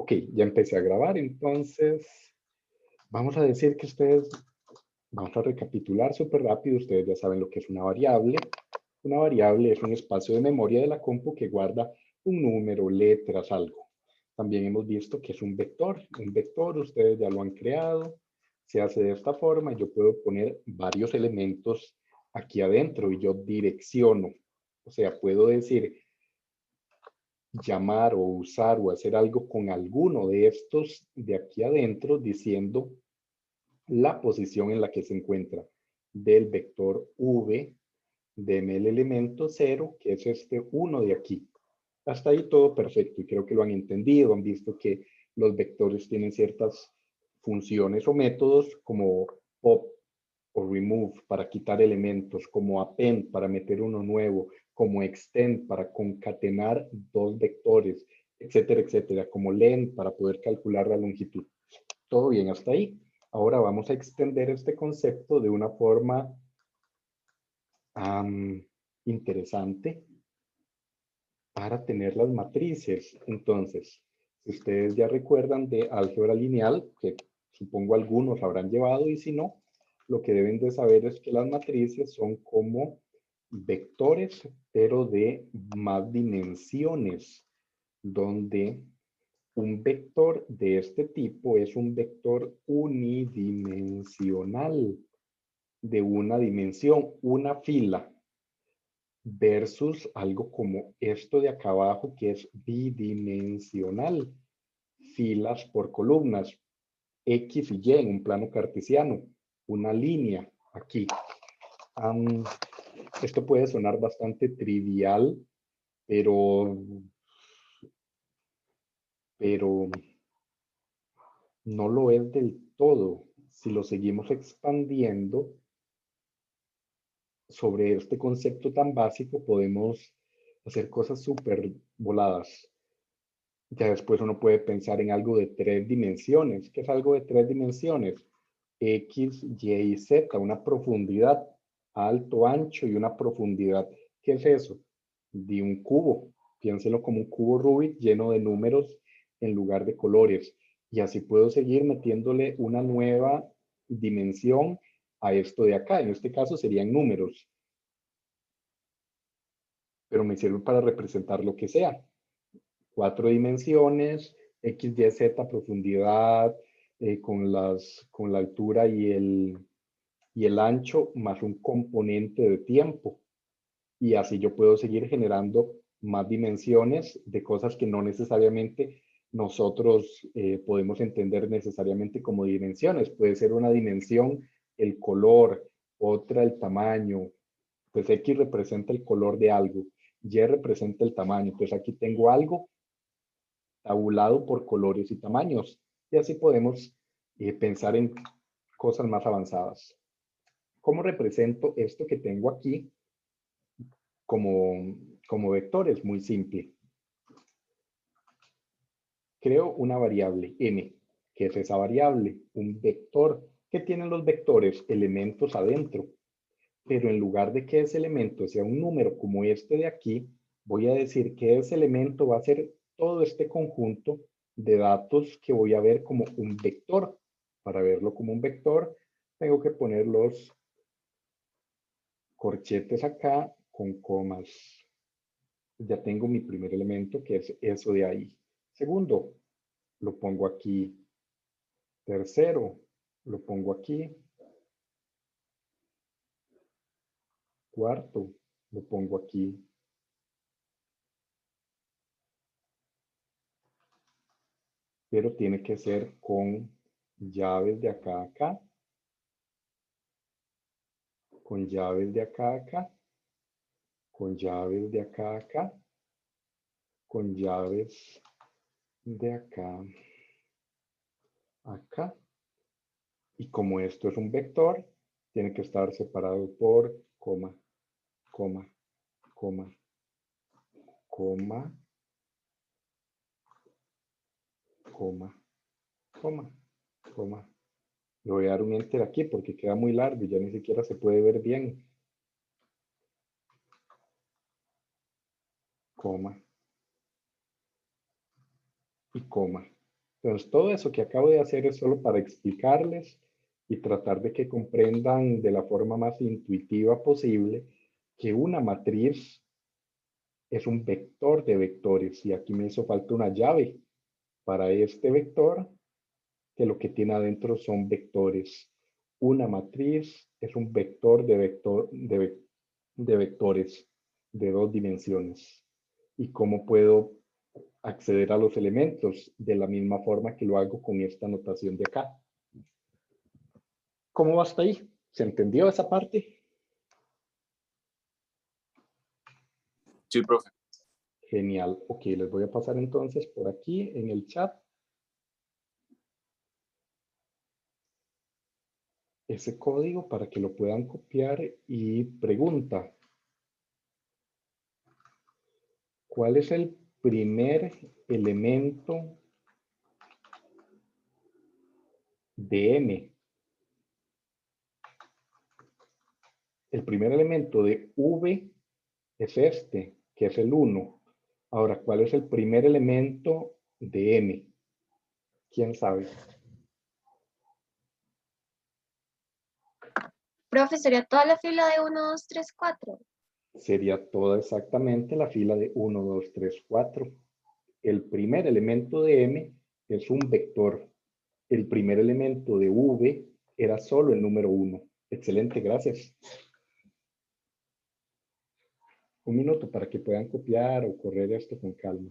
Ok, ya empecé a grabar, entonces vamos a decir que ustedes, vamos a recapitular súper rápido, ustedes ya saben lo que es una variable. Una variable es un espacio de memoria de la compu que guarda un número, letras, algo. También hemos visto que es un vector. Un vector, ustedes ya lo han creado, se hace de esta forma. Yo puedo poner varios elementos aquí adentro y yo direcciono. O sea, puedo decir llamar o usar o hacer algo con alguno de estos de aquí adentro diciendo la posición en la que se encuentra del vector v, deme el elemento 0, que es este 1 de aquí. Hasta ahí todo perfecto y creo que lo han entendido, han visto que los vectores tienen ciertas funciones o métodos como pop o remove para quitar elementos, como append para meter uno nuevo, como extend para concatenar dos vectores, etcétera, etcétera, como len para poder calcular la longitud. Todo bien hasta ahí. Ahora vamos a extender este concepto de una forma interesante para tener las matrices. Entonces, si ustedes ya recuerdan de álgebra lineal, que supongo algunos habrán llevado, y si no, lo que deben de saber es que las matrices son como vectores, pero de más dimensiones, donde un vector de este tipo es un vector unidimensional, de una dimensión, una fila, versus algo como esto de acá abajo que es bidimensional, filas por columnas, X y Y en un plano cartesiano, una línea aquí. Esto puede sonar bastante trivial, pero no lo es del todo. Si lo seguimos expandiendo sobre este concepto tan básico, podemos hacer cosas súper voladas. Ya después uno puede pensar en algo de 3 dimensiones. ¿Qué es algo de 3 dimensiones? X, Y y Z, una profundidad, alto, ancho y una profundidad. ¿Qué es eso? De un cubo. Piénselo como un cubo Rubik lleno de números en lugar de colores. Y así puedo seguir metiéndole una nueva dimensión a esto de acá. En este caso serían números. Pero me sirve para representar lo que sea. 4 dimensiones, X, Y, Z, profundidad, con la altura y el ancho, más un componente de tiempo. Y así yo puedo seguir generando más dimensiones de cosas que no necesariamente nosotros podemos entender necesariamente como dimensiones. Puede ser una dimensión el color, otra el tamaño. Pues X representa el color de algo, Y representa el tamaño. Entonces aquí tengo algo tabulado por colores y tamaños. Y así podemos pensar en cosas más avanzadas. ¿Cómo represento esto que tengo aquí como vectores? Muy simple. Creo una variable n. ¿Qué es esa variable? Un vector. ¿Qué tienen los vectores? Elementos adentro. Pero en lugar de que ese elemento sea un número como este de aquí, voy a decir que ese elemento va a ser todo este conjunto de datos que voy a ver como un vector. Para verlo como un vector, tengo que poner los corchetes acá con comas. Ya tengo mi primer elemento, que es eso de ahí. Segundo, lo pongo aquí. Tercero, lo pongo aquí. Cuarto, lo pongo aquí. Pero tiene que ser con llaves de acá a acá, con llaves de acá a acá, con llaves de acá a acá, con llaves de acá a acá. Y como esto es un vector, tiene que estar separado por coma, coma, coma, coma, coma, coma, coma. Le voy a dar un enter aquí porque queda muy largo y ya ni siquiera se puede ver bien. Coma y coma. Entonces, todo eso que acabo de hacer es solo para explicarles y tratar de que comprendan de la forma más intuitiva posible que una matriz es un vector de vectores. Y aquí me hizo falta una llave para este vector, que lo que tiene adentro son vectores. Una matriz es un vector de vectores de 2 dimensiones. ¿Y cómo puedo acceder a los elementos? De la misma forma que lo hago con esta notación de acá. ¿Cómo va hasta ahí? ¿Se entendió esa parte? Sí, profe. Genial. Ok, les voy a pasar entonces por aquí en el chat ese código para que lo puedan copiar. Y pregunta: ¿cuál es el primer elemento de M? El primer elemento de V es este, que es el 1. Ahora, ¿cuál es el primer elemento de M? ¿Quién sabe? Profe, ¿sería toda la fila de 1, 2, 3, 4? Sería toda exactamente la fila de 1, 2, 3, 4. El primer elemento de M es un vector. El primer elemento de V era solo el número 1. Excelente, gracias. Un minuto para que puedan copiar o correr esto con calma.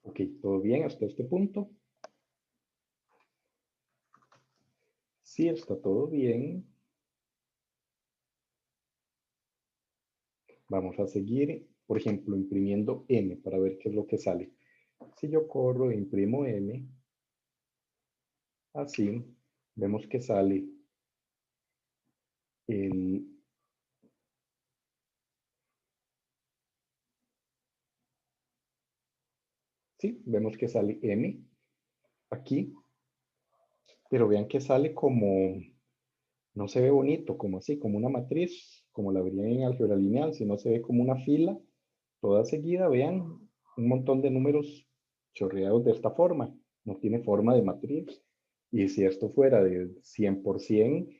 Ok, ¿todo bien hasta este punto? Sí, está todo bien. Vamos a seguir, por ejemplo, imprimiendo M para ver qué es lo que sale. Si yo corro e imprimo M, así, vemos que sale el... Sí, vemos que sale M aquí, pero vean que sale como, no se ve bonito, como así, como una matriz, como la verían en álgebra lineal, sino se ve como una fila toda seguida. Vean, un montón de números chorreados de esta forma, no tiene forma de matriz. Y si esto fuera de 100%,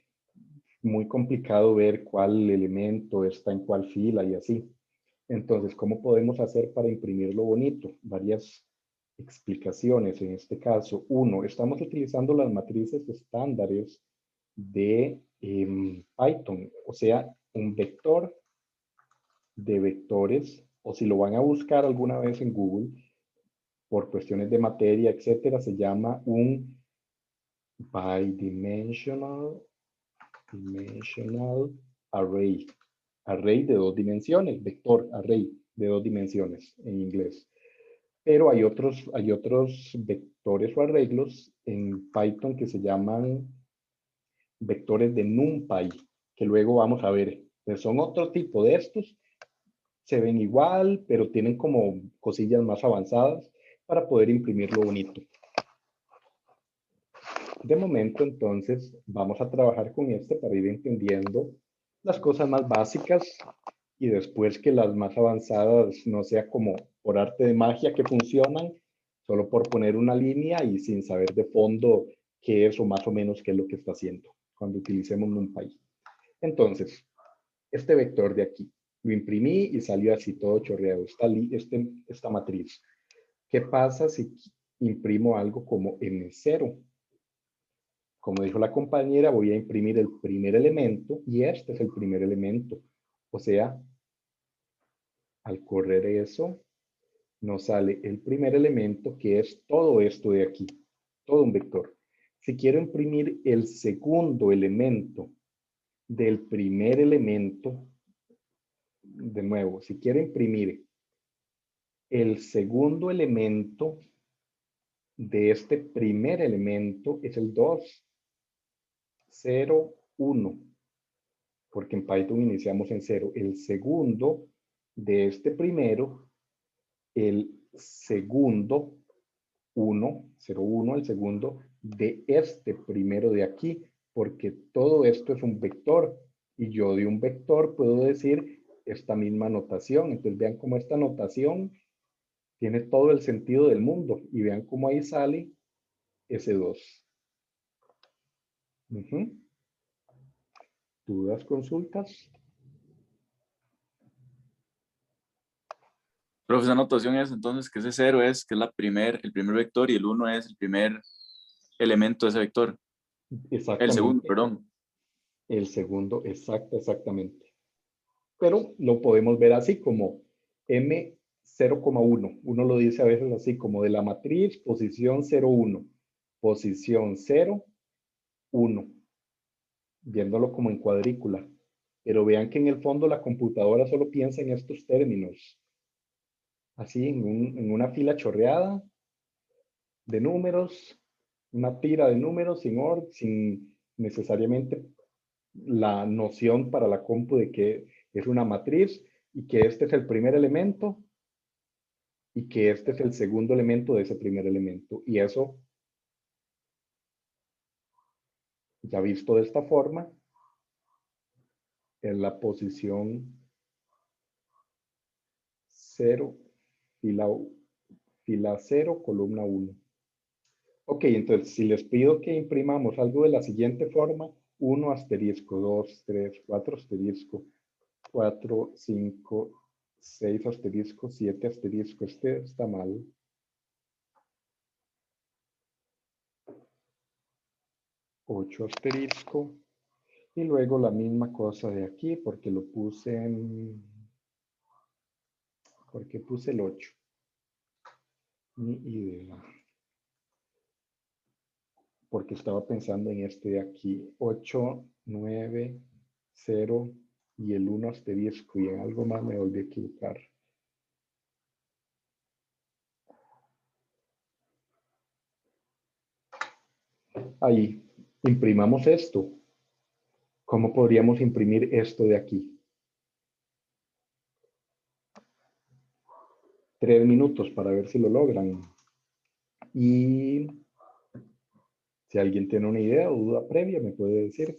muy complicado ver cuál elemento está en cuál fila y así. Entonces, ¿cómo podemos hacer para imprimirlo bonito? Varias explicaciones en este caso. Uno, estamos utilizando las matrices estándares de Python, o sea, un vector de vectores, o si lo van a buscar alguna vez en Google, por cuestiones de materia, etcétera, se llama un bidimensional array. Array de 2 dimensiones, vector array de 2 dimensiones en inglés. Pero hay otros vectores o arreglos en Python que se llaman vectores de NumPy, que luego vamos a ver. Pues son otro tipo de estos, se ven igual, pero tienen como cosillas más avanzadas para poder imprimirlo bonito. De momento, entonces, vamos a trabajar con este para ir entendiendo las cosas más básicas y después que las más avanzadas no sea como por arte de magia que funcionan, solo por poner una línea y sin saber de fondo qué es o más o menos qué es lo que está haciendo cuando utilicemos NumPy. Entonces, este vector de aquí, lo imprimí y salió así todo chorreado, esta matriz. ¿Qué pasa si imprimo algo como M0? Como dijo la compañera, voy a imprimir el primer elemento y este es el primer elemento. O sea, al correr eso, nos sale el primer elemento que es todo esto de aquí, todo un vector. Si quiero imprimir el segundo elemento del primer elemento, de nuevo, si quiero imprimir el segundo elemento de este primer elemento, es el 2, 0, 1. Porque en Python iniciamos en 0. El segundo de este primero, el segundo 1, 0, 1, el segundo de este primero de aquí, porque todo esto es un vector y yo de un vector puedo decir esta misma notación. Entonces vean cómo esta notación tiene todo el sentido del mundo y vean cómo ahí sale ese 2. ¿Dudas, consultas? Profe, esa notación es entonces que ese 0 es que es el primer vector y el 1 es el primer elemento de ese vector. El segundo, Exactamente. perdón. El segundo, exactamente. Pero lo podemos ver así como M 0,1. Uno lo dice a veces así como de la matriz, posición 0,1, posición 0, 1, viéndolo como en cuadrícula. Pero vean que en el fondo la computadora solo piensa en estos términos. Así, en una fila chorreada de números, una tira de números sin necesariamente la noción para la compu de que es una matriz y que este es el primer elemento y que este es el segundo elemento de ese primer elemento. Y eso, ya visto de esta forma, es la posición 0, fila 0, columna 1. Ok, entonces si les pido que imprimamos algo de la siguiente forma, 1 asterisco, 2, 3, 4 asterisco, 4, 5, 6 asterisco, 7 asterisco, este está mal. 8 asterisco, y luego la misma cosa de aquí, porque lo puse en, porque puse el 8. Ni idea. Porque estaba pensando en este de aquí, 8, 9, 0 y el 1 asterisco, y en algo más me volví a equivocar. Ahí, imprimamos esto. ¿Cómo podríamos imprimir esto de aquí? 3 minutos para ver si lo logran. Y si alguien tiene una idea o duda previa, me puede decir.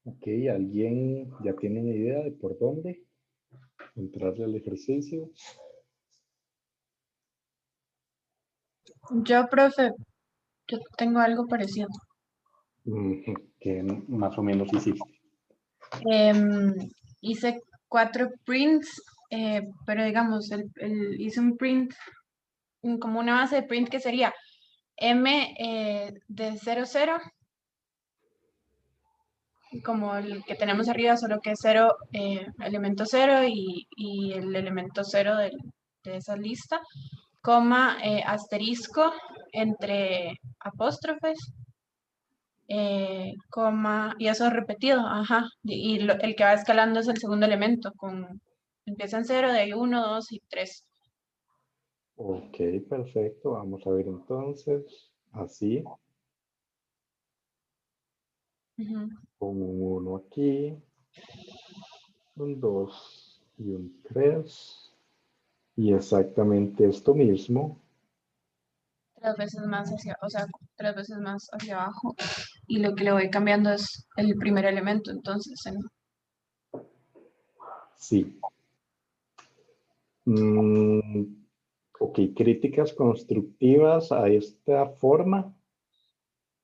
Ok, ¿alguien ya tiene una idea de por dónde entrarle al ejercicio? Yo, profe, yo tengo algo parecido. ¿Qué más o menos hiciste? Em, Hice 4 prints, pero digamos, hice un print, como una base de print que sería M de 00, como el que tenemos arriba, solo que es 0, elemento 0 y el elemento 0 de esa lista, coma, asterisco entre apóstrofes, coma, y eso repetido, ajá, y el que va escalando es el segundo elemento, empieza en 0, de ahí 1, 2 y 3. Ok, perfecto. Vamos a ver entonces. Así, Ujú. con un 1 aquí, un 2 y un 3. Y exactamente esto mismo. 3 veces más hacia, o sea, 3 veces más hacia abajo, y lo que le voy cambiando es el primer elemento, entonces, Sí. Ok, críticas constructivas a esta forma.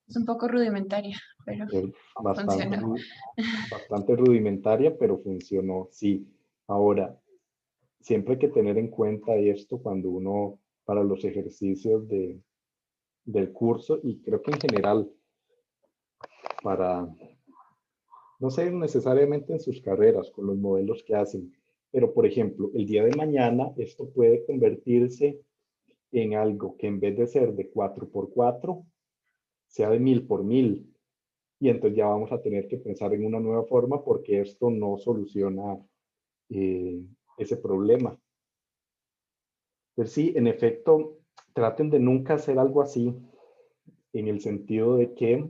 es un poco rudimentaria, pero Es bastante, funciona. bastante rudimentaria, pero funcionó. Sí. Ahora, siempre hay que tener en cuenta esto cuando uno, para los ejercicios del curso, y creo que en general, para, no sé necesariamente en sus carreras, con los modelos que hacen, pero por ejemplo, el día de mañana esto puede convertirse en algo que en vez de ser de 4 por 4 sea de 1000 por 1000. Y entonces ya vamos a tener que pensar en una nueva forma porque esto no soluciona eh, ese problema. Pero sí, en efecto, traten de nunca hacer algo así, en el sentido de que,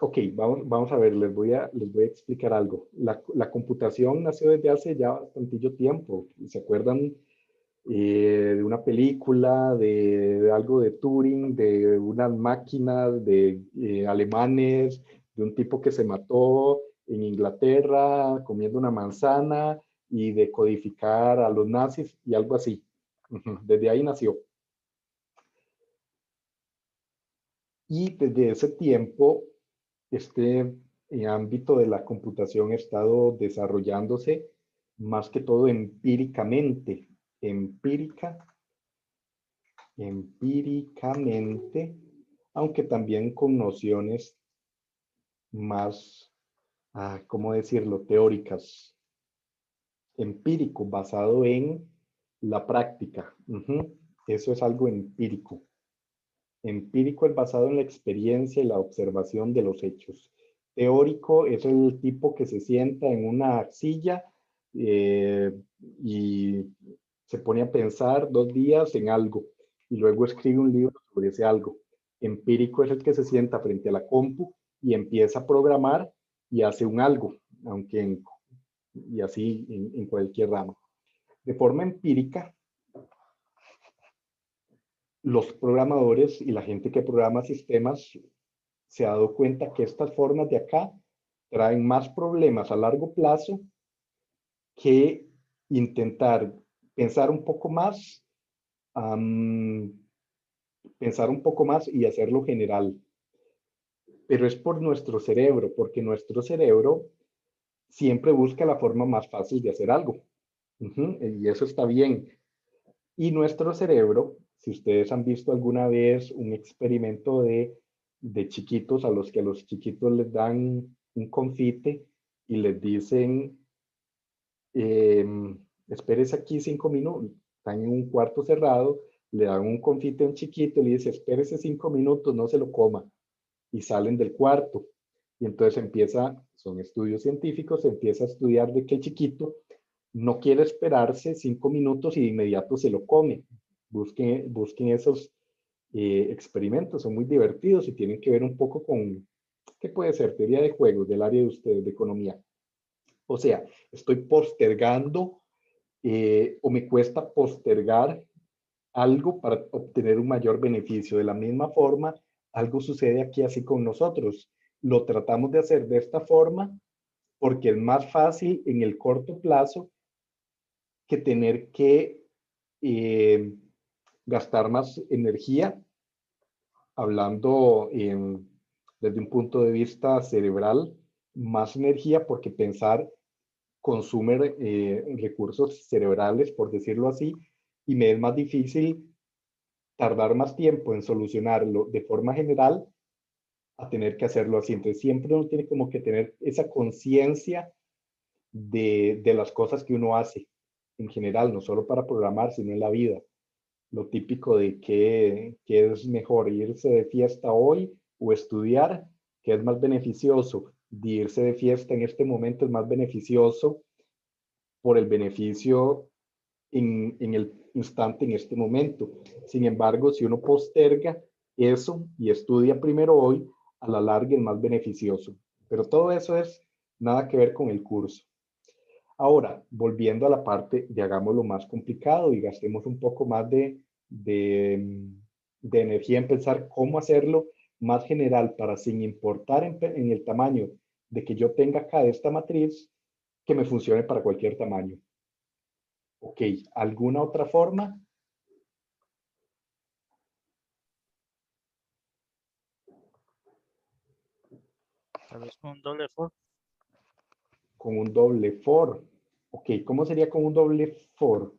ok, vamos a ver, les voy a explicar algo. La computación nació desde hace ya bastantillo tiempo. ¿Se acuerdan de una película, de algo de Turing, de unas máquinas de alemanes, de un tipo que se mató en Inglaterra comiendo una manzana y de codificar a los nazis y algo así? Desde ahí nació. Y desde ese tiempo, este ámbito de la computación ha estado desarrollándose más que todo empíricamente, empíricamente, aunque también con nociones más, ¿cómo decirlo?, teóricas. Empírico, basado en la práctica. Eso es algo empírico. Empírico es basado en la experiencia y la observación de los hechos. Teórico es el tipo que se sienta en una silla y se pone a pensar 2 días en algo y luego escribe un libro sobre ese algo. Empírico es el que se sienta frente a la compu y empieza a programar y hace un algo, y así en cualquier rama. De forma empírica, los programadores y la gente que programa sistemas se ha dado cuenta que estas formas de acá traen más problemas a largo plazo que intentar pensar un poco más, um, pensar un poco más y hacerlo general. Pero es por nuestro cerebro, porque nuestro cerebro siempre busca la forma más fácil de hacer algo. Y eso está bien. Y nuestro cerebro, si ustedes han visto alguna vez un experimento de chiquitos a los chiquitos les dan un confite y les dicen, eh, espérese aquí 5 minutos, están en un cuarto cerrado, le dan un confite a un chiquito y le dice, espérese 5 minutos, no se lo coma, y salen del cuarto. Y entonces son estudios científicos, se empieza a estudiar de que el chiquito no quiere esperarse 5 minutos y de inmediato se lo come. Busquen esos experimentos, son muy divertidos y tienen que ver un poco con, ¿qué puede ser? Teoría de juegos del área de ustedes, de economía. O sea, estoy postergando o me cuesta postergar algo para obtener un mayor beneficio. De la misma forma, algo sucede aquí así con nosotros. Lo tratamos de hacer de esta forma porque es más fácil en el corto plazo que tener que gastar más energía, hablando desde un punto de vista cerebral, más energía porque pensar consume recursos cerebrales, por decirlo así, y me es más difícil tardar más tiempo en solucionarlo de forma general a tener que hacerlo así. Entonces siempre uno tiene como que tener esa conciencia de las cosas que uno hace en general, no solo para programar, sino en la vida. Lo típico de que es mejor irse de fiesta hoy o estudiar, que es más beneficioso. De irse de fiesta en este momento es más beneficioso por el beneficio en el instante, en este momento. Sin embargo, si uno posterga eso y estudia primero hoy, a la larga es más beneficioso. Pero todo eso es nada que ver con el curso. Ahora, volviendo a la parte de hagámoslo más complicado y gastemos un poco más de energía en pensar cómo hacerlo más general para, sin importar en el tamaño de que yo tenga acá de esta matriz, que me funcione para cualquier tamaño. Ok, ¿alguna otra forma? Tal vez con un doble for. Con un doble for. Ok, ¿cómo sería con un doble for?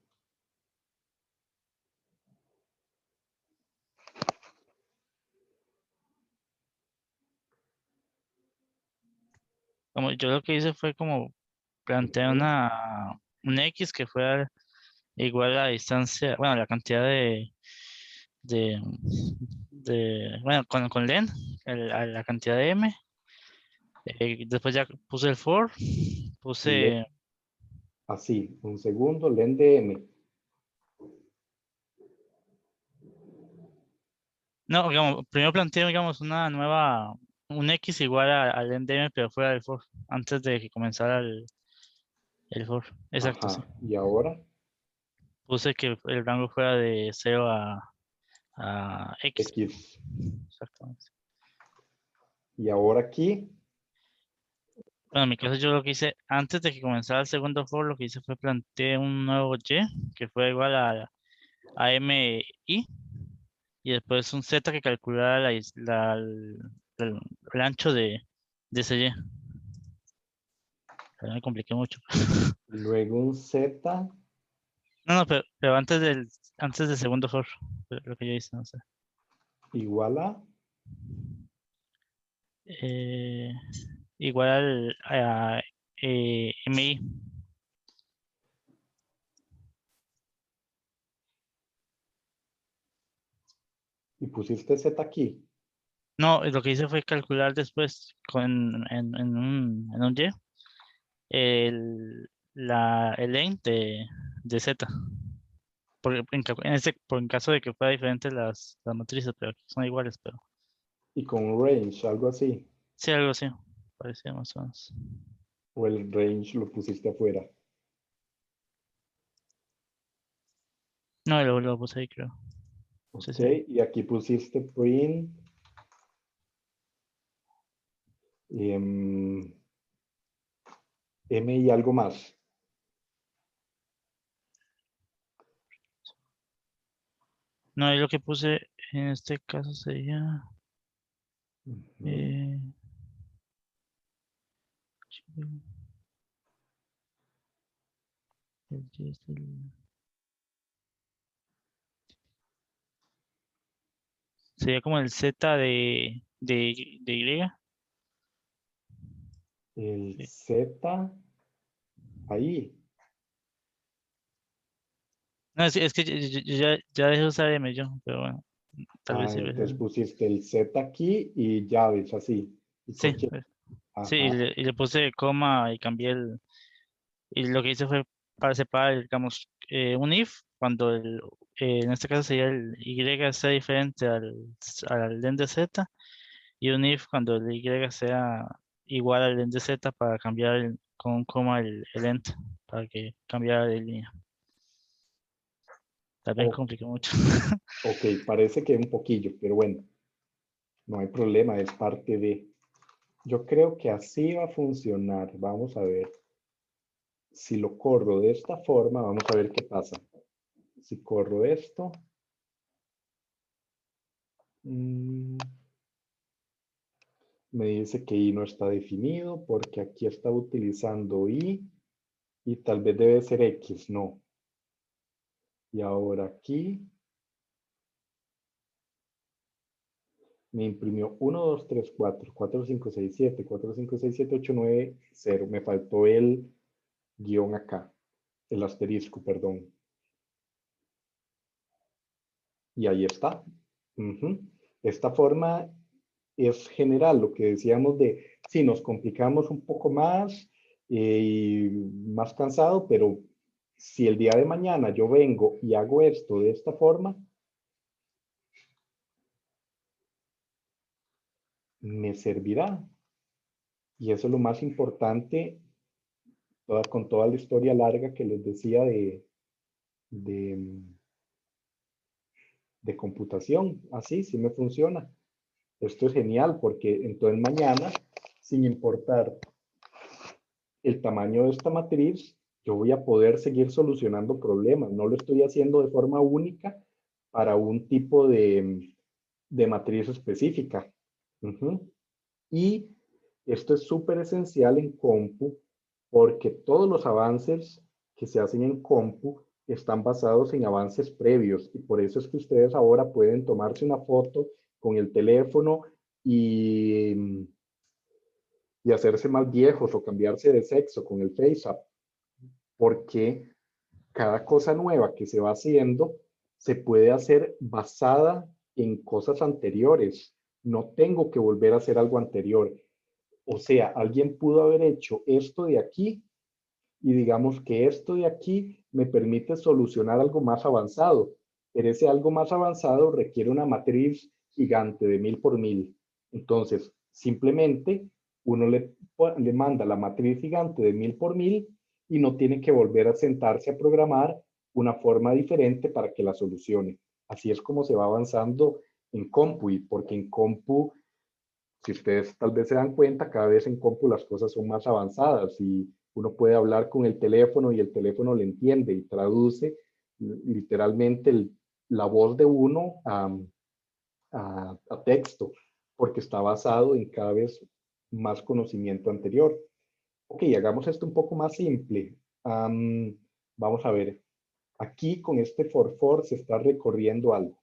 Como yo lo que hice fue como plantear un X que fuera igual a la distancia, bueno, la cantidad de, bueno, con len, a la cantidad de m. Después ya puse el for, puse, Así, un segundo, len de m. no, digamos, primero planteé, digamos, un X igual al len de m, pero fuera del for, antes de que comenzara el for. Exacto, sí. Ajá, y ahora Puse que el rango fuera de 0 a X. x. Exactamente. Y ahora aquí, Bueno, en mi caso yo lo que hice, antes de que comenzara el segundo for, lo que hice fue plantear un nuevo y, que fue igual a mi, y después un z que calculara el ancho de ese y. Pero me compliqué mucho. luego un z No, no, pero antes del segundo for, lo que yo hice, no sé. igual a, Eh, igual a mi. y pusiste z aquí. No, lo que hice fue calcular después en un y el length de z. En caso de que fuera diferente las matrices, pero aquí son iguales, pero Y con un range, algo así. sí, algo así, parecía más o menos. O el range lo pusiste afuera. No, lo puse ahí, creo. Sí, Ok, sí. y aquí pusiste print. M y algo más. No, y lo que puse en este caso sería Ujú. eh, el y es sería como el z de y. El Sí. Z ahí. No, es que ya dejé de usar m yo, pero bueno, tal vez sirve. Entonces pusiste el Z aquí y llaves así. Y Sí, coche. sí, Ajá. y le puse coma y cambié y lo que hice fue para separar, digamos, un if, cuando en este caso sería el y sea diferente al len de z, y un if cuando el y sea igual al len de z para cambiar con un coma el ent, para que cambiara de línea. También O- compliqué mucho. ok, parece que un poquillo, pero bueno. No hay problema, es parte de. Yo creo que así va a funcionar. Vamos a ver. Si lo corro de esta forma, vamos a ver qué pasa. Si corro esto. Me dice que i no está definido porque aquí está utilizando i y tal vez debe ser x, no. Y ahora aquí me imprimió 1, 2, 3, 4, 4, 5, 6, 7, 4, 5, 6, 7, 8, 9, 0. Me faltó el guión acá, el asterisco, perdón. Y ahí está. Esta forma es general, lo que decíamos de, si nos complicamos un poco más y más cansado, pero si el día de mañana yo vengo y hago esto de esta forma, me servirá. Y eso es lo más importante con toda la historia larga que les decía de, de computación. Así, sí me funciona. Esto es genial porque entonces mañana, sin importar el tamaño de esta matriz, yo voy a poder seguir solucionando problemas. No lo estoy haciendo de forma única para un tipo de matriz específica. Y esto es súper esencial en Compu porque todos los avances que se hacen en Compu están basados en avances previos y por eso es que ustedes ahora pueden tomarse una foto con el teléfono y hacerse más viejos o cambiarse de sexo con el FaceApp, porque cada cosa nueva que se va haciendo se puede hacer basada en cosas anteriores. No tengo que volver a hacer algo anterior. O sea, alguien pudo haber hecho esto de aquí y digamos que esto de aquí me permite solucionar algo más avanzado, pero ese algo más avanzado requiere una matriz gigante de 1000 por 1000. Entonces, simplemente uno le manda la matriz gigante de 1000 por 1000 y no tiene que volver a sentarse a programar una forma diferente para que la solucione. Así es como se va avanzando en Compu, y porque en Compu, si ustedes tal vez se dan cuenta, cada vez en Compu las cosas son más avanzadas y uno puede hablar con el teléfono y el teléfono le entiende y traduce literalmente la voz de uno a texto, porque está basado en cada vez más conocimiento anterior. Ok, hagamos esto un poco más simple. Vamos a ver. Aquí con este for se está recorriendo algo.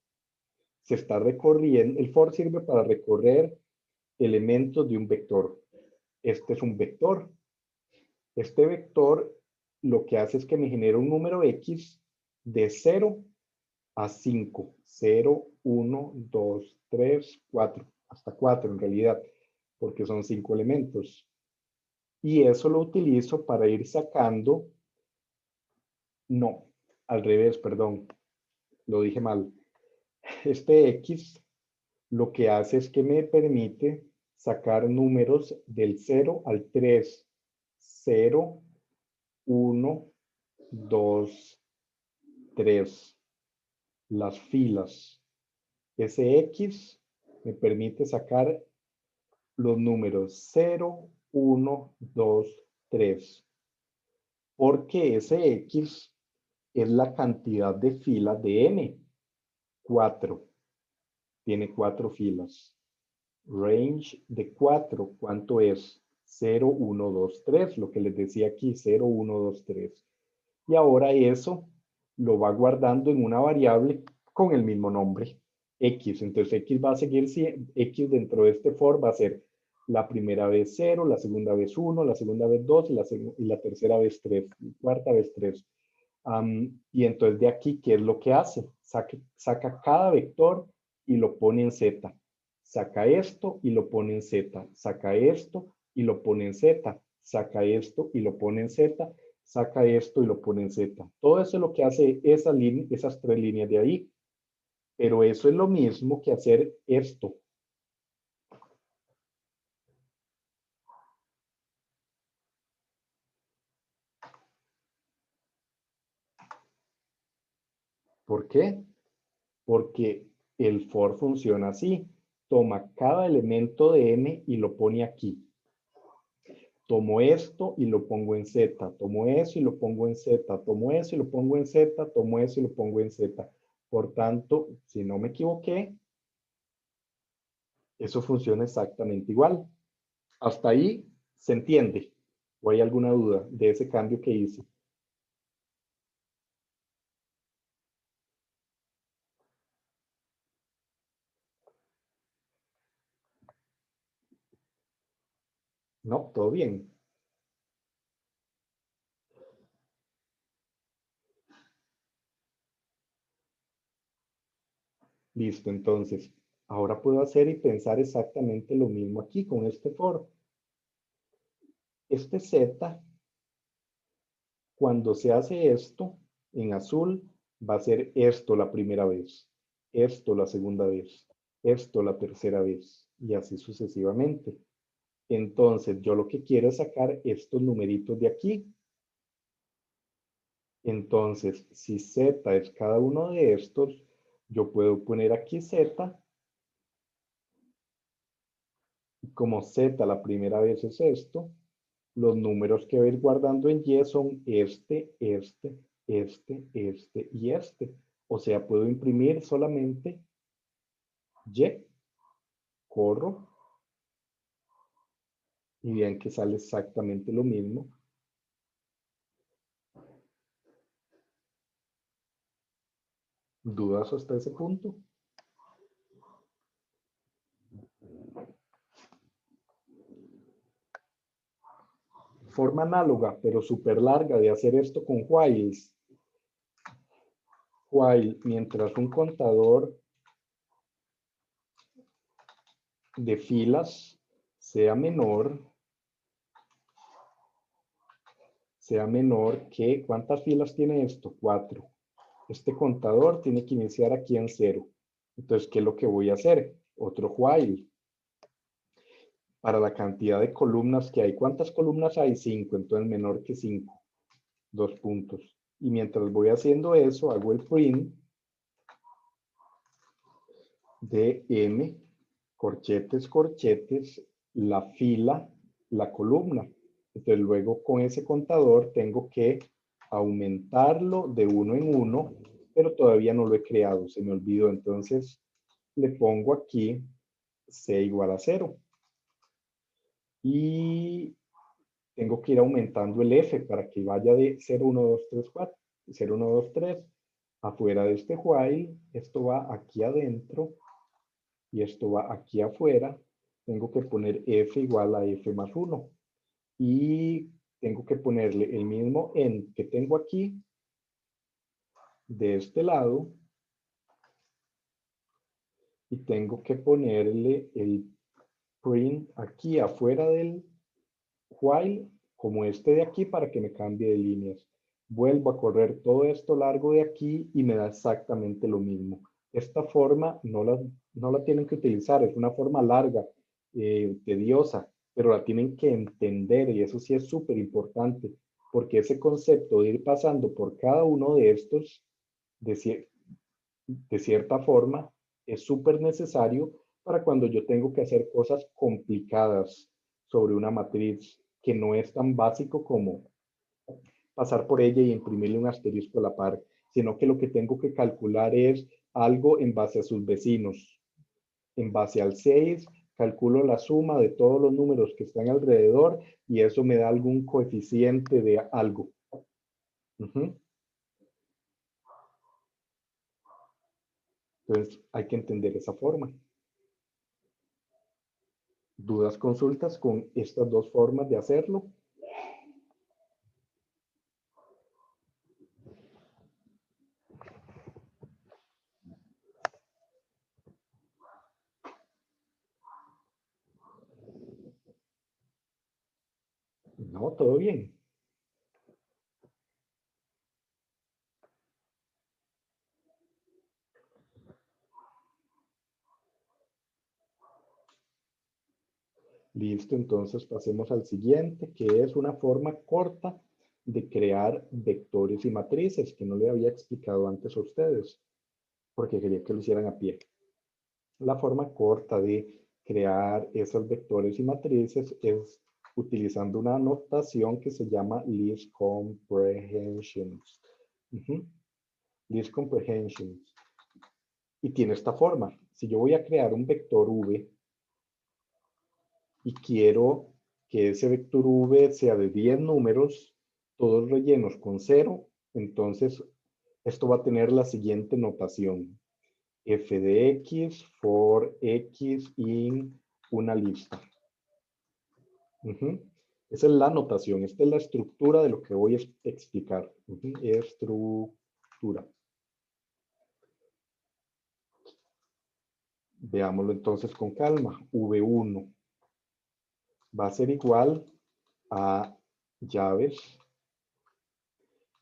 Se está recorriendo, el for sirve para recorrer elementos de un vector. Este es un vector. Este vector lo que hace es que me genera un número X de 0 a 5. 0, 1, 2, 3, 4. Hasta 4 en realidad, porque son 5 elementos. Y eso lo utilizo para ir sacando, no, al revés, perdón, lo dije mal. Este X lo que hace es que me permite sacar números del 0 al 3. 0, 1, 2, 3. Las filas. Ese X me permite sacar los números 0, 1, 2, 3. Porque ese X es la cantidad de filas de n. 4. Tiene 4 filas. Range de 4, ¿cuánto es? 0, 1, 2, 3, lo que les decía aquí, 0, 1, 2, 3. Y ahora eso lo va guardando en una variable con el mismo nombre, X. Entonces X va a seguir, X dentro de este for va a ser la primera vez 0, la segunda vez 1, la segunda vez 2 y la tercera vez 3, cuarta vez 3. Y entonces de aquí, ¿qué es lo que hace? Saca cada vector y lo pone en Z. Saca esto y lo pone en Z. Saca esto y lo pone en Z. Saca esto y lo pone en Z. Saca esto y lo pone en Z. Todo eso es lo que hace esas 3 líneas de ahí. Pero eso es lo mismo que hacer esto. ¿Por qué? Porque el for funciona así. toma cada elemento de M y lo pone aquí. Tomo esto y lo pongo en Z, tomo eso y lo pongo en Z, tomo eso y lo pongo en Z, tomo eso y lo pongo en Z. Por tanto, si no me equivoqué, eso funciona exactamente igual. ¿Hasta ahí se entiende? ¿O hay alguna duda de ese cambio que hice? No, todo bien. Listo, entonces, ahora puedo hacer y pensar exactamente lo mismo aquí con este for. Este Z, cuando se hace esto en azul, va a ser esto la primera vez, esto la segunda vez, esto la tercera vez, y así sucesivamente. Entonces, yo lo que quiero es sacar estos numeritos de aquí. Entonces, si Z es cada uno de estos, yo puedo poner aquí Z. Y como Z la primera vez es esto, los números que voy a ir guardando en Y son este y este. O sea, puedo imprimir solamente Y, corro, y vean que sale exactamente lo mismo. ¿Dudas hasta ese punto? Forma análoga, pero súper larga de hacer esto con whiles. While, mientras un contador de filas sea menor que, ¿cuántas filas tiene esto? 4. Este contador tiene que iniciar aquí en 0. Entonces, ¿qué es lo que voy a hacer? Otro while. Para la cantidad de columnas que hay. ¿Cuántas columnas hay? 5. Entonces, menor que 5. 2 puntos. Y mientras voy haciendo eso, hago el print de M, corchetes, corchetes, la fila, la columna. Entonces, luego con ese contador tengo que aumentarlo de 1 en 1, pero todavía no lo he creado, se me olvidó. Entonces, le pongo aquí C igual a 0. Y tengo que ir aumentando el F para que vaya de 0, 1, 2, 3, 4. 0, 1, 2, 3. Afuera de este while, esto va aquí adentro y esto va aquí afuera. Tengo que poner F igual a F más 1. Y tengo que ponerle el mismo end que tengo aquí de este lado. Y tengo que ponerle el print aquí afuera del while como este de aquí para que me cambie de líneas. Vuelvo a correr todo esto largo de aquí y me da exactamente lo mismo. Esta forma no la tienen que utilizar, es una forma larga, tediosa, pero la tienen que entender y eso sí es súper importante, porque ese concepto de ir pasando por cada uno de estos de cierta forma es súper necesario para cuando yo tengo que hacer cosas complicadas sobre una matriz que no es tan básico como pasar por ella y imprimirle un asterisco a la par, sino que lo que tengo que calcular es algo en base a sus vecinos. En base al 6, calculo la suma de todos los números que están alrededor y eso me da algún coeficiente de algo. Entonces hay que entender esa forma. ¿Dudas, consultas con estas dos formas de hacerlo? No, todo bien. Listo, entonces pasemos al siguiente, que es una forma corta de crear vectores y matrices, que no le había explicado antes a ustedes, porque quería que lo hicieran a pie. La forma corta de crear esos vectores y matrices es utilizando una notación que se llama Least Comprehensions. Least Comprehensions. Y tiene esta forma. Si yo voy a crear un vector V y quiero que ese vector V sea de 10 números, todos rellenos con 0, entonces esto va a tener la siguiente notación. F de X for X in una lista. Esa es la notación, esta es la estructura de lo que voy a explicar. Estructura. Veámoslo entonces con calma. V1 va a ser igual a llaves.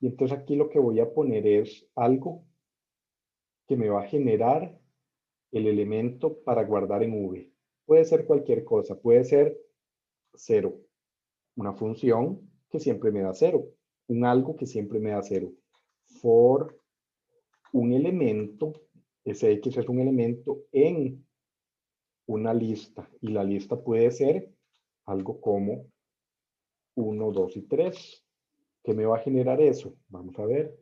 Y entonces aquí lo que voy a poner es algo que me va a generar el elemento para guardar en V. Puede ser cualquier cosa, puede ser 0, una función que siempre me da 0, un algo que siempre me da 0. For un elemento, ese X es un elemento en una lista y la lista puede ser algo como 1, 2 y 3. ¿Qué me va a generar eso? Vamos a ver.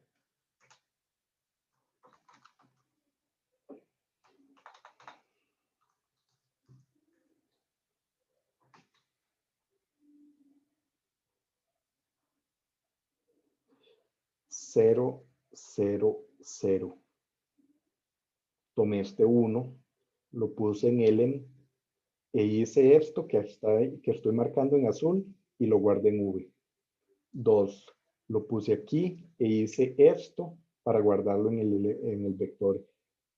Cero, 0, 0. Tomé este 1, lo puse en elen e hice esto que estoy marcando en azul y lo guardé en V. 2, lo puse aquí e hice esto para guardarlo en el vector.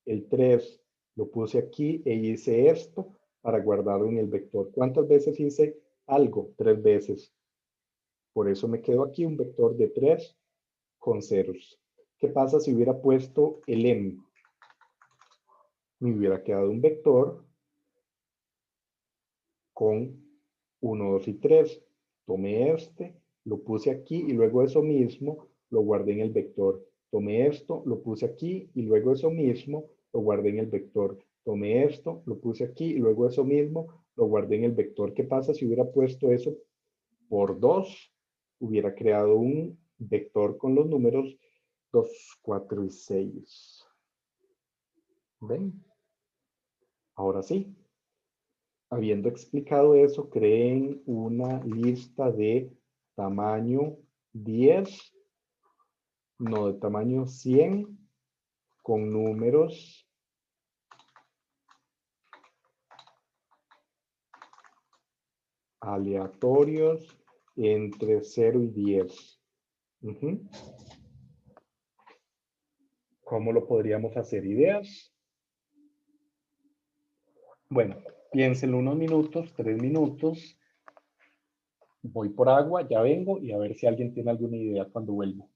El 3, lo puse aquí e hice esto para guardarlo en el vector. ¿Cuántas veces hice algo? 3 veces. Por eso me quedo aquí un vector de 3 con ceros. ¿Qué pasa si hubiera puesto el m? Me hubiera quedado un vector con 1, 2 y 3. Tomé este, lo puse aquí y luego eso mismo lo guardé en el vector. Tomé esto, lo puse aquí y luego eso mismo lo guardé en el vector. Tomé esto, lo puse aquí y luego eso mismo lo guardé en el vector. ¿Qué pasa si hubiera puesto eso por 2? Hubiera creado un vector con los números 2, 4 y 6. ¿Ven? Ahora sí. Habiendo explicado eso, creen una lista de tamaño 10, no, de tamaño 100, con números aleatorios entre 0 y 10. ¿Cómo lo podríamos hacer? ¿Ideas? Bueno, piénsenlo unos minutos, 3 minutos. Voy por agua, ya vengo y a ver si alguien tiene alguna idea cuando vuelvo.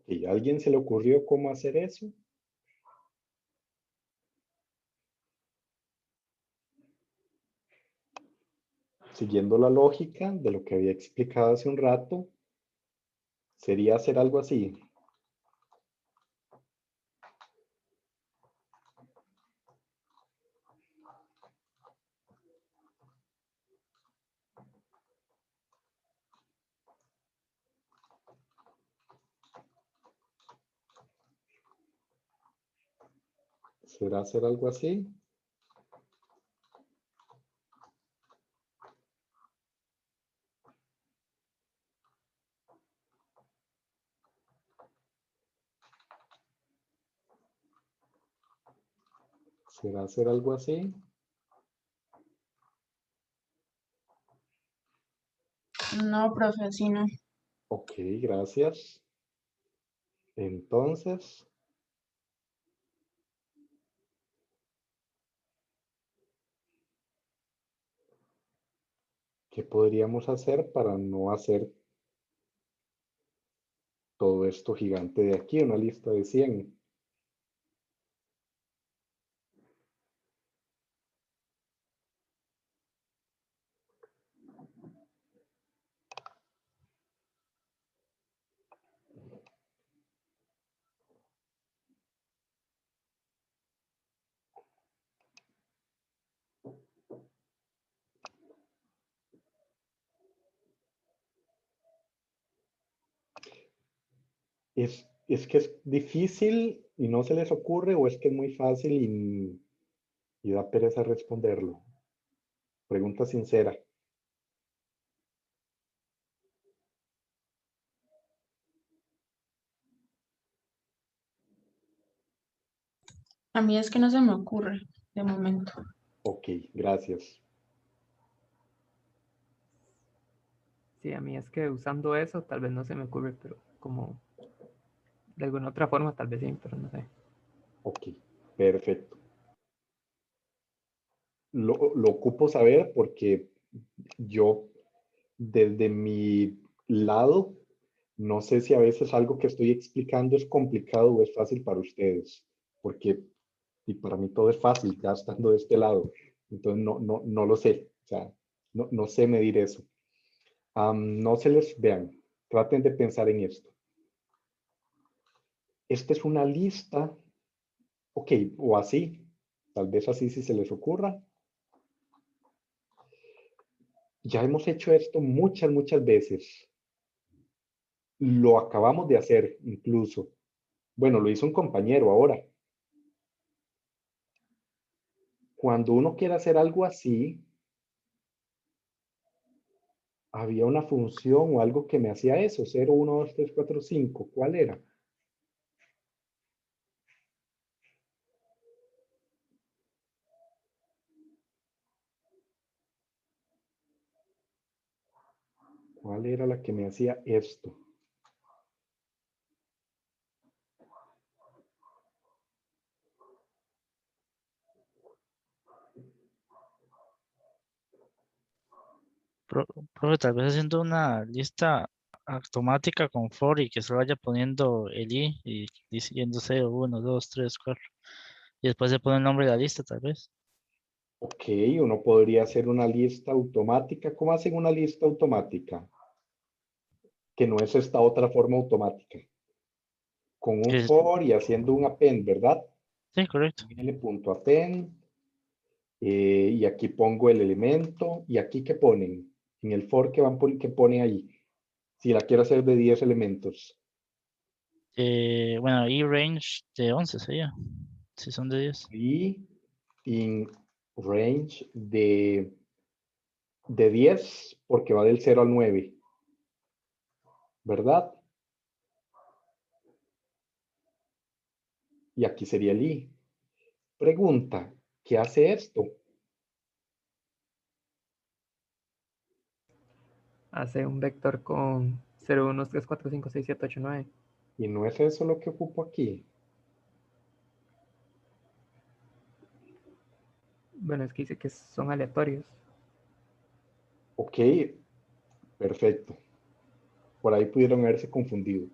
Ok, ¿a alguien se le ocurrió cómo hacer eso? Siguiendo la lógica de lo que había explicado hace un rato, sería hacer algo así. ¿Será hacer algo así? ¿Será hacer algo así? No, profe, así no. Ok, gracias. Entonces, ¿qué podríamos hacer para no hacer todo esto gigante de aquí? Una lista de 100. ¿Es que es difícil y no se les ocurre o es que es muy fácil y da pereza responderlo? Pregunta sincera. A mí es que no se me ocurre de momento. Ok, gracias. Sí, a mí es que usando eso tal vez no se me ocurre, pero como de alguna otra forma tal vez sí, pero no sé. Ok, perfecto. Lo ocupo saber porque yo, desde mi lado, no sé si a veces algo que estoy explicando es complicado o es fácil para ustedes, porque y para mí todo es fácil ya estando de este lado. Entonces no lo sé, o sea, no sé medir eso. No se les vean, traten de pensar en esto. Esta es una lista, ok, o así, tal vez así si se les ocurra. Ya hemos hecho esto muchas veces. Lo acabamos de hacer incluso. Bueno, lo hizo un compañero ahora. Cuando uno quiere hacer algo así, había una función o algo que me hacía eso, 0, 1, 2, 3, 4, 5. ¿Cuál era? ¿Cuál era la que me hacía esto? Profe, tal vez haciendo una lista automática con for y que se vaya poniendo el i y diciendo 0, 1, 2, 3, 4. Y después se pone el nombre de la lista, tal vez. Ok, uno podría hacer una lista automática. ¿Cómo hacen una lista automática? Que no es esta otra forma automática. Con un Es- for y haciendo un append, ¿verdad? sí, correcto. L.append. Y aquí pongo el elemento. ¿Y aquí qué ponen? En el for que pone ahí. Si la quiero hacer de 10 elementos. Bueno, y range de 11 sería, si son de 10. Y in range de 10 porque va del 0 al 9. ¿Verdad? Y aquí sería el i. Pregunta, ¿qué hace esto? Hace un vector con 0, 1, 3, 4, 5, 6, 7, 8, 9. Y no es eso lo que ocupo aquí. Bueno, es que dice que son aleatorios. Ok, perfecto. Por ahí pudieron haberse confundido.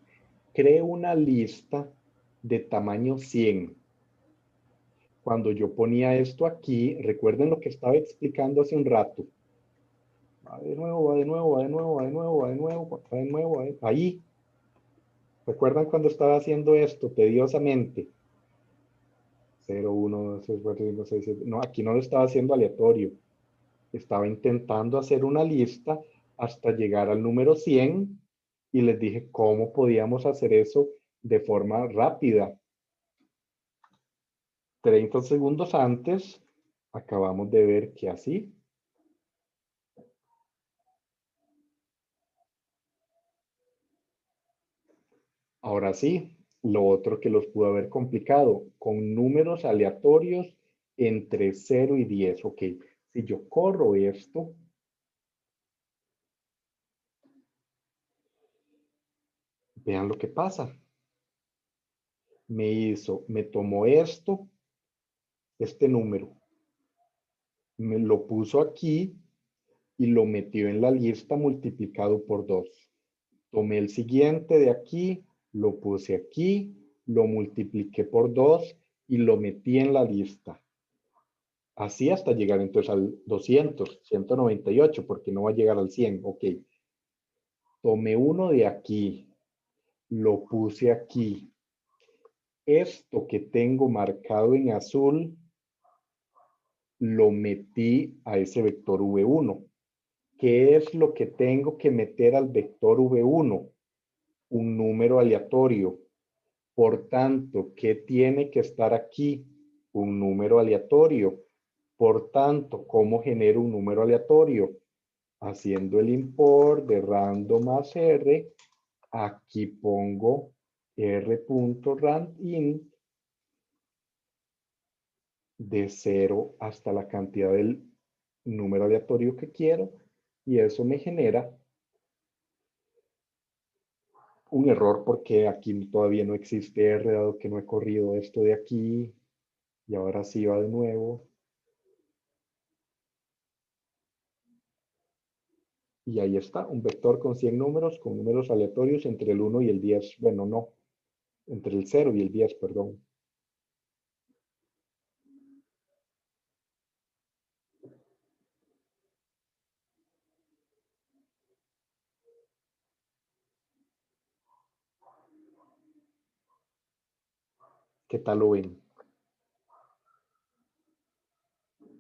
cree una lista de tamaño 100. Cuando yo ponía esto aquí, recuerden lo que estaba explicando hace un rato. Va de nuevo, va de nuevo, va de nuevo, va de nuevo, va de nuevo, va de nuevo, va de... Ahí. ¿Recuerdan cuando estaba haciendo esto tediosamente? 0, 1, 2, 3, 4, 5, 6, 7. No, aquí no lo estaba haciendo aleatorio. Estaba intentando hacer una lista hasta llegar al número 100 y les dije cómo podíamos hacer eso de forma rápida. 30 segundos antes, acabamos de ver que así. Ahora sí, lo otro que los pudo haber complicado, con números aleatorios entre 0 y 10. Ok, si yo corro esto, vean lo que pasa. Me tomó esto, este número, me lo puso aquí y lo metió en la lista multiplicado por 2. Tomé el siguiente de aquí, lo puse aquí, lo multipliqué por 2 y lo metí en la lista. Así hasta llegar entonces al 200, 198, porque no va a llegar al 100. Ok. Tomé uno de aquí, lo puse aquí. Esto que tengo marcado en azul, lo metí a ese vector V1. ¿Qué es lo que tengo que meter al vector V1? Un número aleatorio. Por tanto, ¿qué tiene que estar aquí? Un número aleatorio. Por tanto, ¿cómo genero un número aleatorio? Haciendo el import de random más R. Aquí pongo r.randint de 0 hasta la cantidad del número aleatorio que quiero. Y eso me genera un error porque aquí todavía no existe R, dado que no he corrido esto de aquí. Y ahora sí va de nuevo. Y ahí está, un vector con 100 números, con números aleatorios entre el 1 y el 10. Bueno, no, entre el 0 y el 10, perdón. ¿Qué tal lo ven?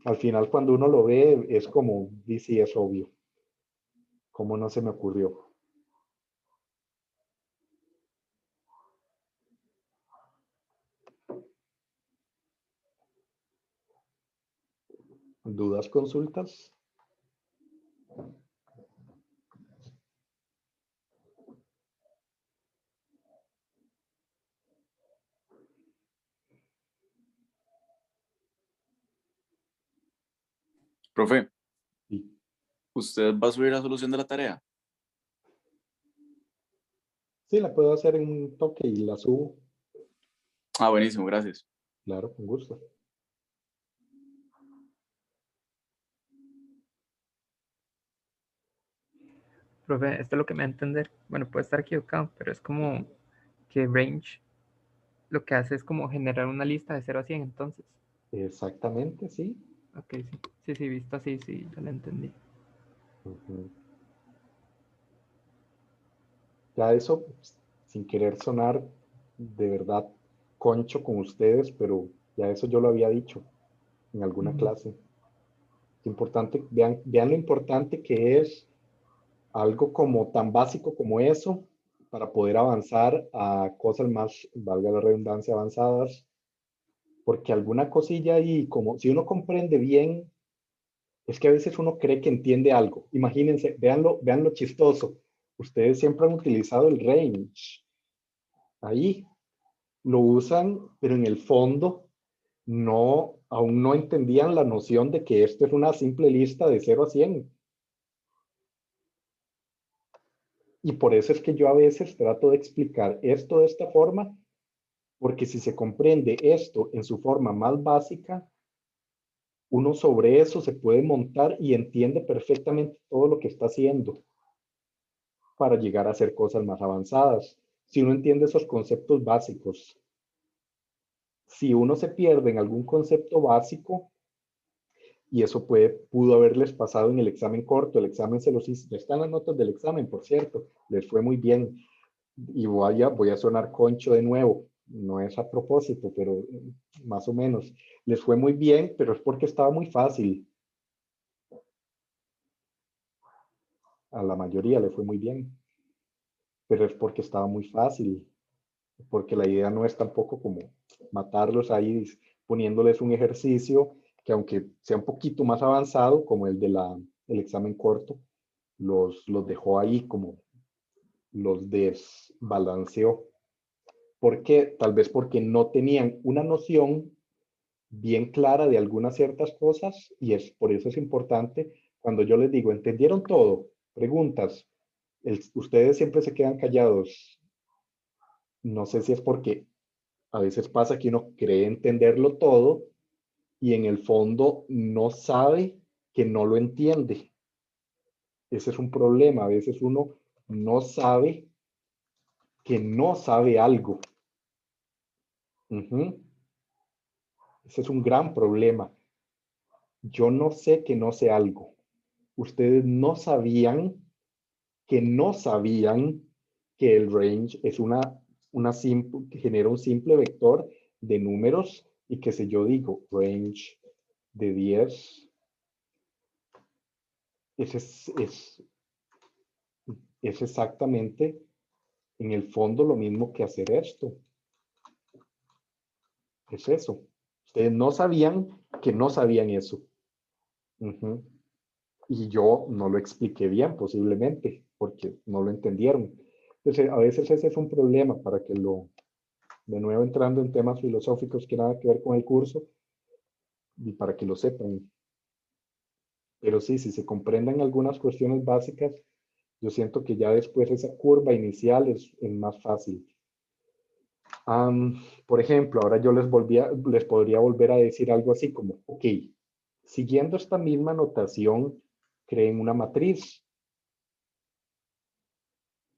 Al final, cuando uno lo ve, es como, dice, es obvio. ¿Cómo no se me ocurrió? ¿Dudas, consultas? Profe, Sí. ¿usted va a subir la solución de la tarea? Sí, la puedo hacer en un toque y la subo. Ah, buenísimo, gracias. Claro, con gusto. Profe, esto es lo que me da a entender. Bueno, puede estar equivocado, pero es como que range lo que hace es como generar una lista de 0 a 100, entonces. Exactamente, sí. Ok, sí. Sí, visto así, sí, ya lo entendí. Ujú. Ya eso, sin querer sonar de verdad concho con ustedes, pero ya eso yo lo había dicho en alguna clase. Es importante, vean lo importante que es algo como tan básico como eso para poder avanzar a cosas más, valga la redundancia, avanzadas, porque alguna cosilla ahí, como si uno comprende bien, es que a veces uno cree que entiende algo. Imagínense, vean lo chistoso. Ustedes siempre han utilizado el range. Ahí lo usan, pero en el fondo no, aún no entendían la noción de que esto es una simple lista de 0 a 100. Y por eso es que yo a veces trato de explicar esto de esta forma, porque si se comprende esto en su forma más básica, uno sobre eso se puede montar y entiende perfectamente todo lo que está haciendo para llegar a hacer cosas más avanzadas. si uno entiende esos conceptos básicos. Si uno se pierde en algún concepto básico, y eso pudo haberles pasado en el examen corto, el examen se los hizo, ya están las notas del examen, por cierto, les fue muy bien, y voy a sonar concho de nuevo, no es a propósito, pero más o menos, les fue muy bien, pero es porque estaba muy fácil. A la mayoría le fue muy bien, pero es porque estaba muy fácil, porque la idea no es tampoco como matarlos ahí poniéndoles un ejercicio que aunque sea un poquito más avanzado, como el el examen corto, los dejó ahí como los desbalanceó. ¿Por qué? Tal vez porque no tenían una noción bien clara de algunas ciertas cosas y por eso es importante cuando yo les digo, ¿entendieron todo? Preguntas. Ustedes siempre se quedan callados. No sé si es porque a veces pasa que uno cree entenderlo todo y en el fondo no sabe que no lo entiende. Ese es un problema. A veces uno no sabe que no sabe algo. Ese es un gran problema. Yo no sé que no sé algo. Ustedes no sabían que el range es que genera un simple vector de números y que si yo digo range de 10, es exactamente en el fondo lo mismo que hacer esto. Es eso. Ustedes no sabían que no sabían eso. Y yo no lo expliqué bien, posiblemente, porque no lo entendieron. Entonces, a veces ese es un problema para que de nuevo entrando en temas filosóficos que nada que ver con el curso, y para que lo sepan. Pero sí, si se comprenden algunas cuestiones básicas, yo siento que ya después esa curva inicial es más fácil. Por ejemplo, ahora yo les podría volver a decir algo así como, ok, siguiendo esta misma notación, creen una matriz.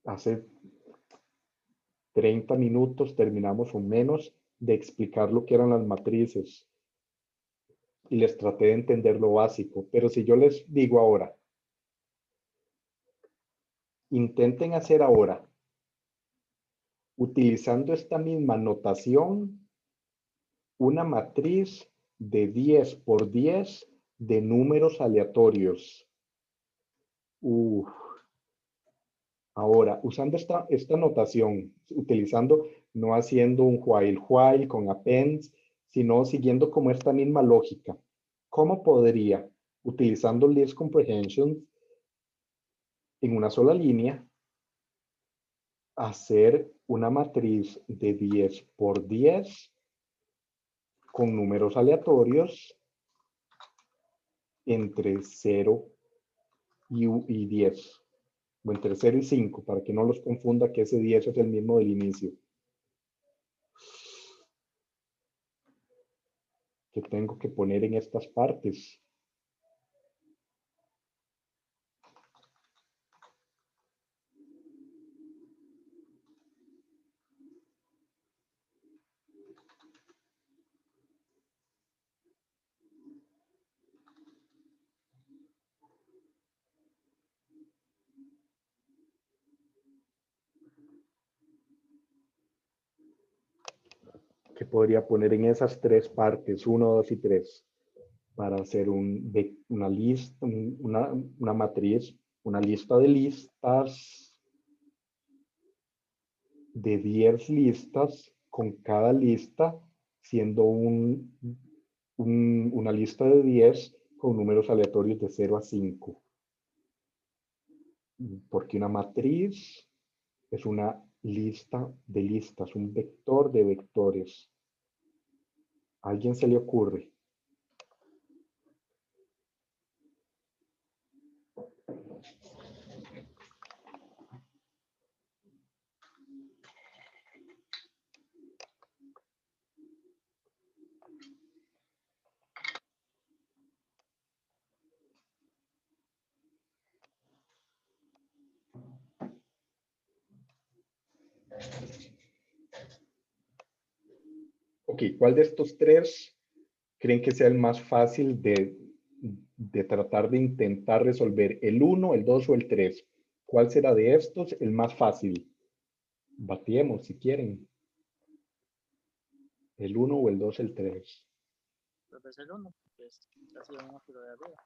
Hace 30 minutos terminamos o menos de explicar lo que eran las matrices y les traté de entender lo básico. Pero si yo les digo ahora, intenten hacer ahora, utilizando esta misma notación, una matriz de 10 por 10 de números aleatorios. Ahora, usando esta notación, utilizando, no haciendo un while con appends, sino siguiendo como esta misma lógica. ¿Cómo podría, utilizando list comprehension en una sola línea, hacer una matriz de 10 por 10 con números aleatorios entre 0 y 10? O entre 0 y 5, para que no los confunda que ese 10 es el mismo del inicio. Que tengo que poner en estas partes. Que podría poner en esas tres partes, 1, 2 y 3, para hacer una lista, una matriz, una lista de listas, de 10 listas, con cada lista siendo una lista de 10 con números aleatorios de 0 a 5. Porque una matriz es una lista de listas, un vector de vectores. ¿A alguien se le ocurre? Ok, ¿cuál de estos tres creen que sea el más fácil de tratar de intentar resolver? ¿El 1, el 2 o el 3? ¿Cuál será de estos el más fácil? Batiemos si quieren. ¿El 1 o el 2, el 3? Creo que es el 1, que es casi lo mismo que lo de arriba.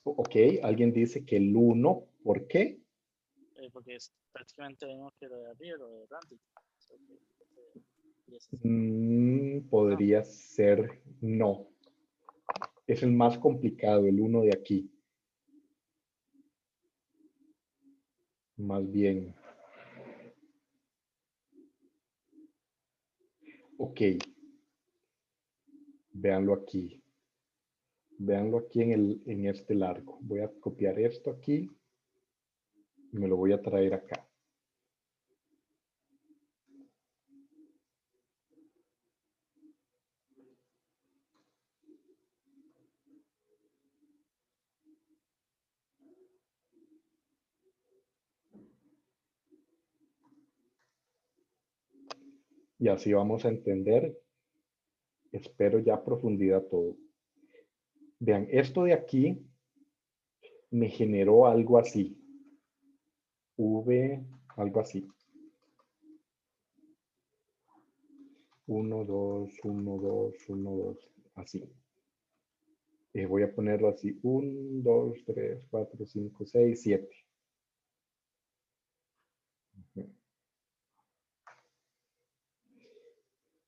Ok, alguien dice que el 1, ¿por qué? Porque es prácticamente lo mismo que lo de arriba, lo de Randy. Podría ser no. Es el más complicado, el 1 de aquí. Más bien. Ok. Véanlo aquí. Véanlo aquí en este largo. Voy a copiar esto aquí y me lo voy a traer acá. Y así vamos a entender, espero ya a profundidad todo. Vean, esto de aquí me generó algo así. Algo así. 1, 2, 1, 2, 1, 2, así. Voy a ponerlo así. 1, 2, 3, 4, 5, 6, 7.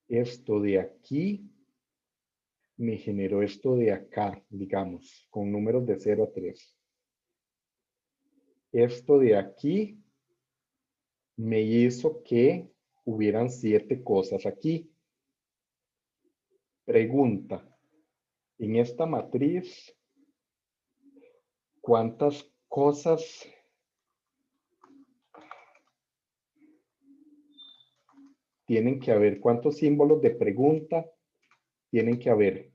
Esto de aquí me generó esto de acá, digamos, con números de 0 a 3. Esto de aquí me hizo que hubieran 7 cosas aquí. Pregunta, en esta matriz, ¿cuántas cosas tienen que haber? ¿Cuántos símbolos de pregunta tienen que haber?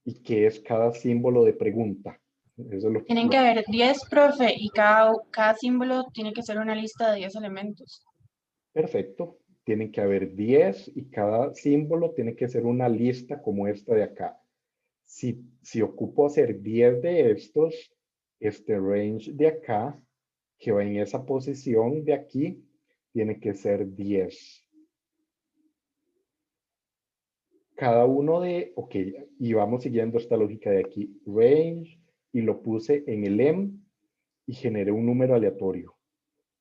¿Y qué es cada símbolo de pregunta? Eso es lo Tienen que haber 10, profe, y cada símbolo tiene que ser una lista de 10 elementos. Perfecto. Tienen que haber 10 y cada símbolo tiene que ser una lista como esta de acá. Si ocupo hacer 10 de estos, este range de acá, que va en esa posición de aquí, tiene que ser 10. Cada uno ok, y vamos siguiendo esta lógica de aquí, range, y lo puse en el M y generé un número aleatorio.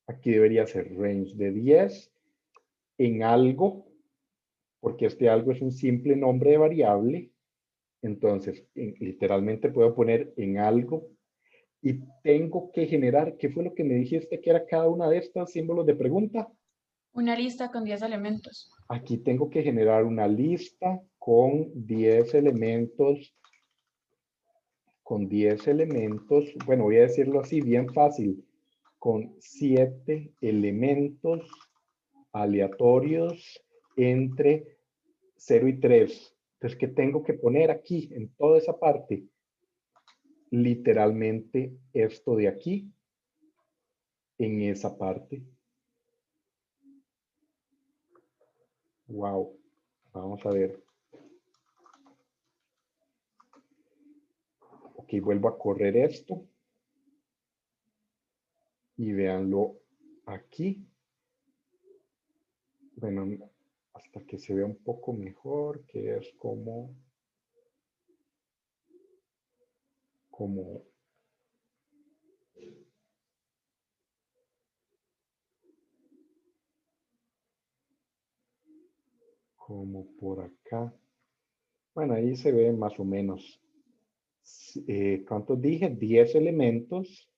Aquí debería ser range de 10 en algo, porque este algo es un simple nombre de variable. Entonces, literalmente puedo poner en algo y tengo que generar, ¿qué fue lo que me dijiste que era cada una de estas símbolos de pregunta? Una lista con 10 elementos. Aquí tengo que generar una lista con 10 elementos. Bueno, voy a decirlo así, bien fácil, con 7 elementos aleatorios entre 0 y 3. Entonces, ¿qué tengo que poner aquí en toda esa parte? Literalmente esto de aquí, en esa parte. Wow. Vamos a ver. Ok, vuelvo a correr esto. Y véanlo aquí. Bueno, hasta que se vea un poco mejor, que es como por acá. Bueno, ahí se ve más o menos. ¿Cuántos dije? 10 elementos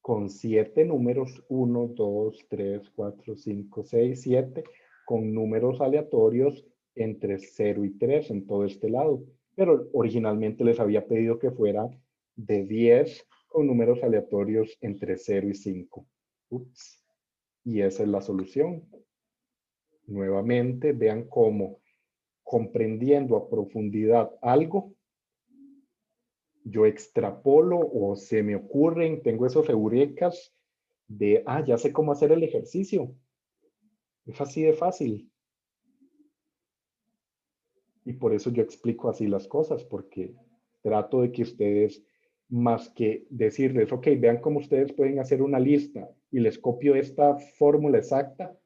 con 7 números, 1, 2, 3, 4, 5, 6, 7, con números aleatorios entre 0 y 3 en todo este lado. Pero originalmente les había pedido que fuera de 10 con números aleatorios entre 0 y 5. Ups. Y esa es la solución. Nuevamente, vean cómo comprendiendo a profundidad algo, yo extrapolo o se me ocurren, tengo esos eurekas de, ya sé cómo hacer el ejercicio. Es así de fácil. Y por eso yo explico así las cosas, porque trato de que ustedes, más que decirles, ok, vean cómo ustedes pueden hacer una lista y les copio esta fórmula exacta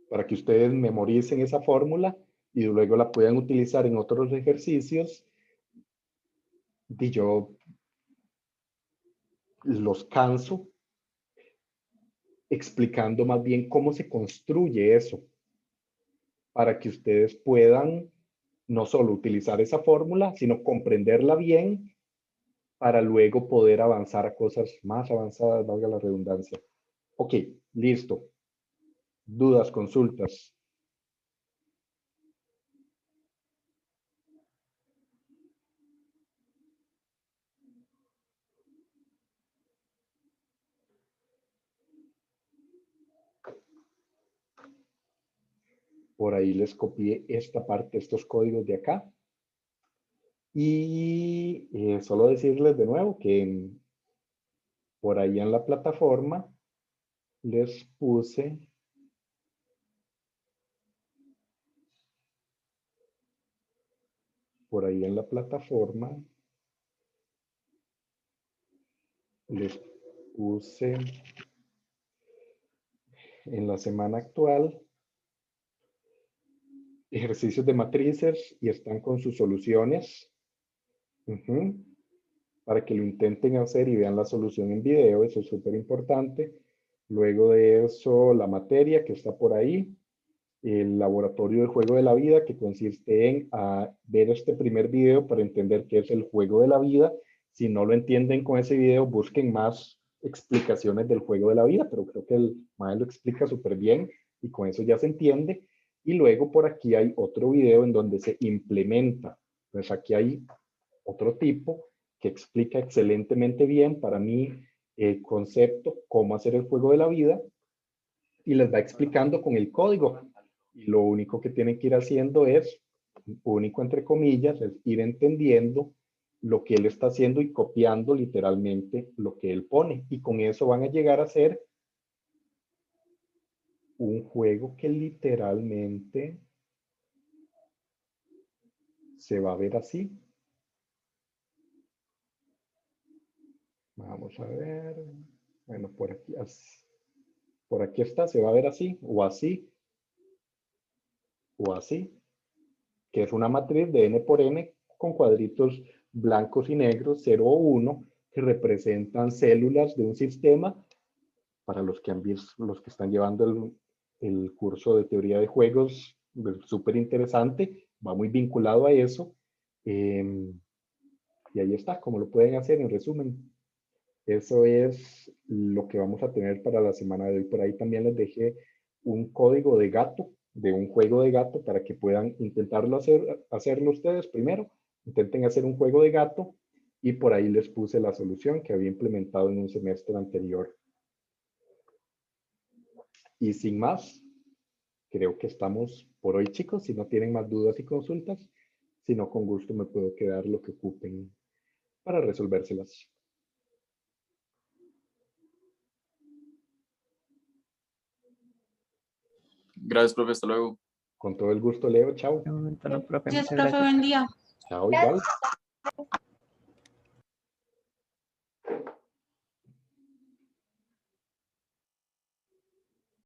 para que ustedes memoricen esa fórmula y luego la puedan utilizar en otros ejercicios. Y yo los canso explicando más bien cómo se construye eso, para que ustedes puedan no solo utilizar esa fórmula, sino comprenderla bien para luego poder avanzar a cosas más avanzadas, valga la redundancia. Ok, listo. Dudas, consultas. Por ahí les copié esta parte, estos códigos de acá. Y solo decirles de nuevo que por ahí en la plataforma les puse en la semana actual ejercicios de matrices y están con sus soluciones. Para que lo intenten hacer y vean la solución en video, eso es súper importante. Luego de eso, la materia que está por ahí, el laboratorio del juego de la vida, que consiste en ver este primer video para entender qué es el juego de la vida. Si no lo entienden con ese video, busquen más explicaciones del juego de la vida, pero creo que el maestro lo explica súper bien y con eso ya se entiende. Y luego por aquí hay otro video en donde se implementa. Entonces aquí hay otro tipo que explica excelentemente bien para mí el concepto, cómo hacer el juego de la vida y les va explicando con el código. Y lo único que tienen que ir haciendo es, único entre comillas, es ir entendiendo lo que él está haciendo y copiando literalmente lo que él pone. Y con eso van a llegar a hacer un juego que literalmente se va a ver así. Vamos a ver. Bueno, por aquí está, se va a ver así, o así, que es una matriz de n por n con cuadritos blancos y negros, 0 o 1, que representan células de un sistema. Para los que están llevando el curso de teoría de juegos, súper interesante, va muy vinculado a eso. Y ahí está, como lo pueden hacer en resumen. Eso es lo que vamos a tener para la semana de hoy. Por ahí también les dejé un código de gato, de un juego de gato, para que puedan intentarlo hacerlo ustedes primero. Intenten hacer un juego de gato y por ahí les puse la solución que había implementado en un semestre anterior. Y sin más, creo que estamos por hoy, chicos. Si no tienen más dudas y consultas, si no, con gusto me puedo quedar lo que ocupen para resolvérselas. Gracias, profe. Hasta luego. Con todo el gusto, Leo. Chao. De momento no, profe, Gracias, muchas profe, gracias. buen día. Chao, igual.